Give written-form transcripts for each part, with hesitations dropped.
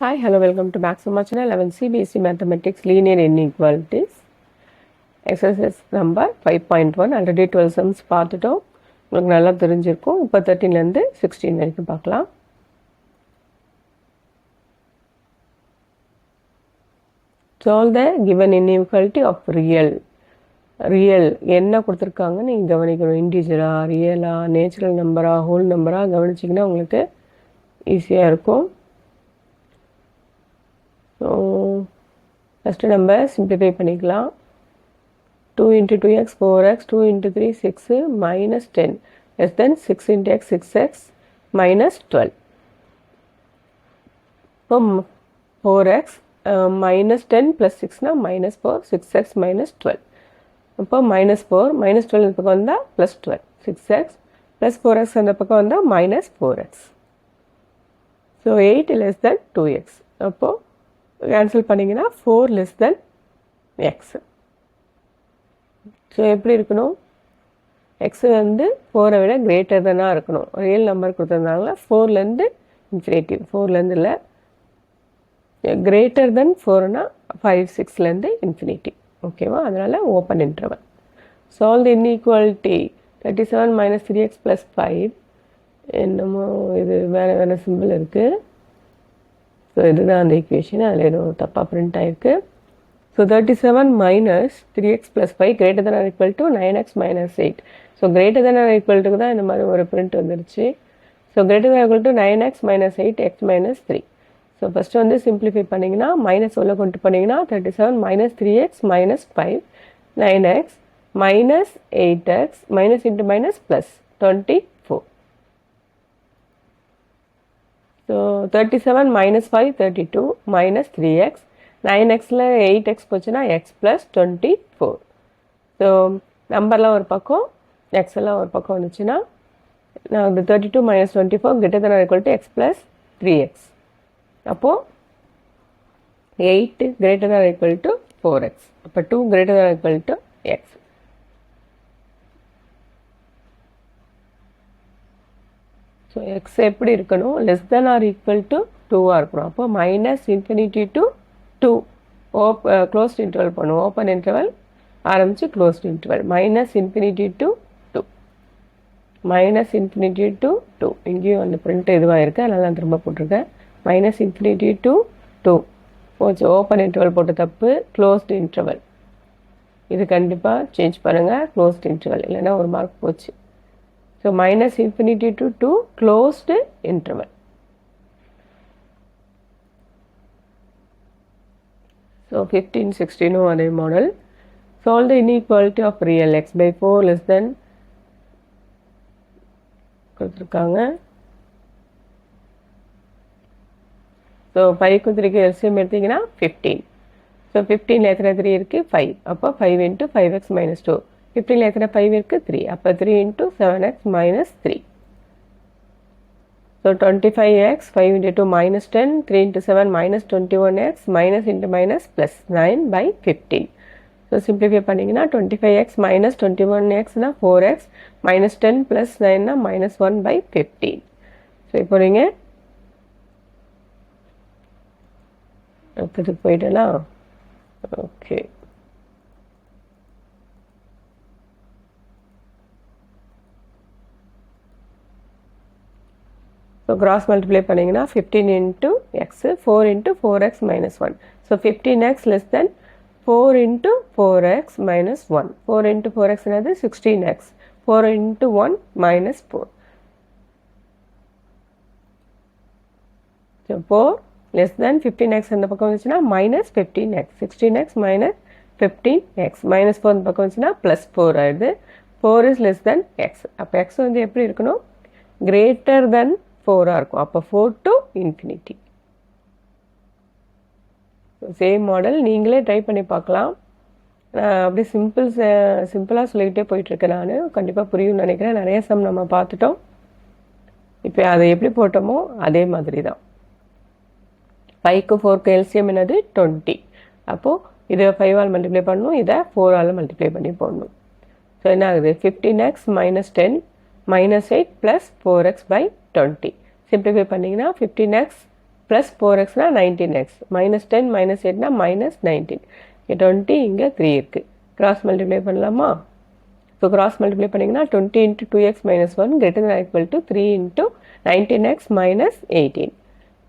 Hi, hello, welcome to Maxima channel 11 CBSE Mathematics Linear Inequalities. Exercise number 5.1 already 12 sums பார்த்துட்டோம். உங்களுக்கு நல்லா தெரிஞ்சிருக்கும். இப்போ 13லேருந்து 16 வரைக்கும் பார்க்கலாம். Solve the given inequality of real. Real என்ன கொடுத்துருக்காங்கன்னு நீங்கள் கவனிக்கணும். இன்டிஜரா, ரியலா, நேச்சுரல் நம்பரா, ஹோல் நம்பரா கவனிச்சிங்கன்னா உங்களுக்கு ஈஸியாக இருக்கும். ஸோ ஃபஸ்ட்டு நம்ம சிம்பிளிஃபை பண்ணிக்கலாம். 2 into 2x 4x, 2 into 3 6 minus 10 less than 6 into x 6x minus 12. இப்போ 4x minus 10 plus 6 minus 4 6x minus 12. இப்போ minus 4 minus 12 இந்த பக்கம் வந்தால் plus 12 6x plus 4x அந்த பக்கம் வந்தால் minus 4x. So 8 less than 2x. அப்போது கேன்சல் பண்ணிங்கன்னா 4 less than x. ஸோ எப்படி இருக்கணும்? எக்ஸு வந்து 4 விட கிரேட்டர் தானாக இருக்கணும். ரியல் நம்பர் கொடுத்துருந்தாங்களா 4லேருந்து இன்ஃபினிட்டிவ், 4லேருந்து இல்லை, கிரேட்டர் தென் 4னா 5 6லேருந்து இன்ஃபினிட்டிவ். ஓகேவா? அதனால் ஓப்பன் இன்டர்வல். சால்வ் தி இன்இக்வாலிட்டி 37 minus 3x plus 5. என்னமோ இது வேறு சிம்பிள் இருக்குது. ஸோ இதுதான் அந்த ஈக்குவேஷன். அதில் ஏதோ தப்பாக பிரிண்ட் ஆகிருக்கு. So 37 minus 3x plus 5 greater than or equal to 9x minus 8. So greater than or equal to தான் இந்த மாதிரி ஒரு பிரிண்ட் வந்துருச்சு. So greater than or equal to 9x minus 8 x minus 3. So first வந்து simplify பண்ணிங்கன்னா minus உள்ள கொண்டு பண்ணிங்கன்னா 37 minus 3x minus 5 9x minus 8x minus into minus plus 24. So 37 minus 5 32 minus 3x 9xல் 8x போச்சுன்னா x plus 24. ஸோ நம்பர்லாம் ஒரு பக்கம் எக்ஸெல்லாம் ஒரு பக்கம் வந்துச்சுன்னா நான் இந்த 32 minus 24 greater than or equal to x plus 3x. அப்போது 8 greater than or equal to 4x. அப்போ 2 greater than or equal to x. So X எப்படி இருக்கணும்? Less than or equal to 2ஆக இருக்கணும். அப்போ minus infinity to 2 closed interval பண்ணுவோம். Open interval ஆரம்பித்து closed interval minus infinity to 2 minus infinity to 2. இங்கேயும் அந்த பிரிண்ட் இதுவாக இருக்குது, அதனால் நான் திரும்ப போட்டிருக்கேன். மைனஸ் இன்ஃபினிட்டி டு 2 போச்சு. ஓப்பன் இன்டர்வல் போட்டு தப்பு. க்ளோஸ்ட் இன்டர்வல் இது கண்டிப்பாக சேஞ்ச் பண்ணுங்கள். க்ளோஸ்ட் இன்டர்வல் இல்லைன்னா ஒரு மார்க் போச்சு. So minus infinity to 2 closed interval. So 15 16 அதே model. Solve the inequality of real x by 4 less than கொடுத்துருக்காங்க. ஸோ 5க்கு 3க்கு எல்சிஎம் எடுத்திங்கன்னா 15. ஸோ 15ல் எத்தனை 3 இருக்குது? 5. அப்போ 5 into 5x minus 2. 15ல் எத்தனை 5 இருக்குது? 3. அப்போ 3 into 7x minus 3. So 25x 5 into 2 minus 10 3 into 7 minus 21x minus into minus plus 9 by 15. So simplify பண்ணிங்கன்னா 25x minus 21xனா 4x minus 10 plus 9னா minus 1 by 15. So இப்போ நீங்கள் அடுத்ததுக்கு போயிடலாம். ஓகே, ஸோ கிராஸ் மல்டிப்ளை பண்ணிங்கன்னா 15 into x 4 into 4x minus 1. So 15x less than 4 into 4x minus 1. 4 into 4x என்னது 16x. 4 into 1 minus 4. So 4 less than 15x அந்த பக்கம் வந்துச்சுன்னா minus 15x. 16x minus 15x minus 4 அந்த பக்கம் வந்துச்சுன்னா plus 4 ஆயிடுது. 4 is less than x. அப்போ x வந்து எப்படி இருக்கணும்? greater than 4ஆக இருக்கும். அப்போ 4 to infinity. சேம் மாடல் நீங்களே ட்ரை பண்ணி பார்க்கலாம். அப்படியே சிம்பிளாக சொல்லிக்கிட்டே போயிட்டுருக்கேன். நான் கண்டிப்பாக புரியும்னு நினைக்கிறேன். நிறைய சம் நம்ம பார்த்துட்டோம். இப்போ அதை எப்படி போட்டோமோ அதே மாதிரி தான். 5க்கு 4க்கு எல்சிஎம் என்னது 20. அப்போது இதை 5ஆல் மல்டிப்ளை பண்ணணும், இதை 4ஆல் மல்டிப்ளை பண்ணி போடணும். ஸோ என்ன ஆகுது? 15x minus 10 minus 8 plus 4x by 20. Simplify பண்ணிங்கன்னா 15x ப்ளஸ் 4x -19x -10 -8 -19 இங்கே 20 இங்கே 3 இருக்குது. கிராஸ் மல்டிப்ளை பண்ணலாமா? ஸோ கிராஸ் மல்டிப்ளை பண்ணிங்கன்னா 20 × 2x - 1 > 3 × 19x - 18.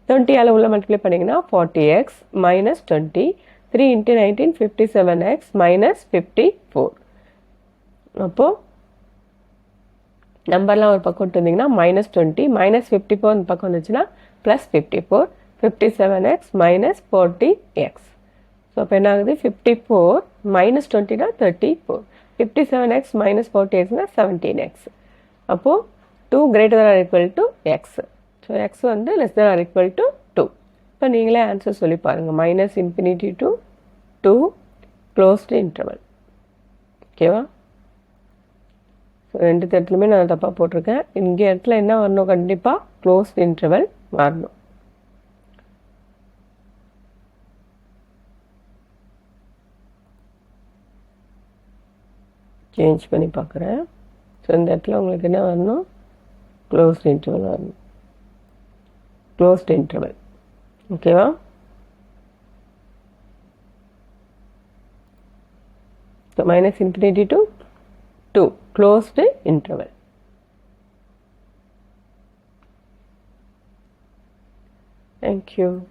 20 உள்ள மல்டிப்ளை பண்ணிங்கன்னா 40x - 20 3 × 19 57x - 54. அப்போது நம்பர்லாம் ஒரு பக்கம் விட்டு வந்தீங்கன்னா -20 -54 இந்த பக்கம் வந்துச்சுன்னா +54 57x - 40x. ஸோ அப்போ என்ன ஆகுது? 54 -20 34 57x - 40x 17x. அப்போது 2 > x. ஸோ x வந்து <= 2. இப்போ நீங்களே ஆன்சர் சொல்லி பாருங்கள். -∞ to 2 க்ளோஸ்டு இன்டர்வல். ஓகேவா? ஸோ 2 இடத்துலையுமே நான் தப்பாக போட்டிருக்கேன். இங்கே இடத்துல என்ன வரணும்? கண்டிப்பாக க்ளோஸ்டு இன்டர்வல் வரணும். சேஞ்ச் பண்ணி பார்க்குறேன். ஸோ இந்த இடத்துல உங்களுக்கு என்ன வரணும்? க்ளோஸ்டு இன்டர்வல் வரணும். Closed interval. ஓகேவா? So -∞ to 2 closed interval. Thank you.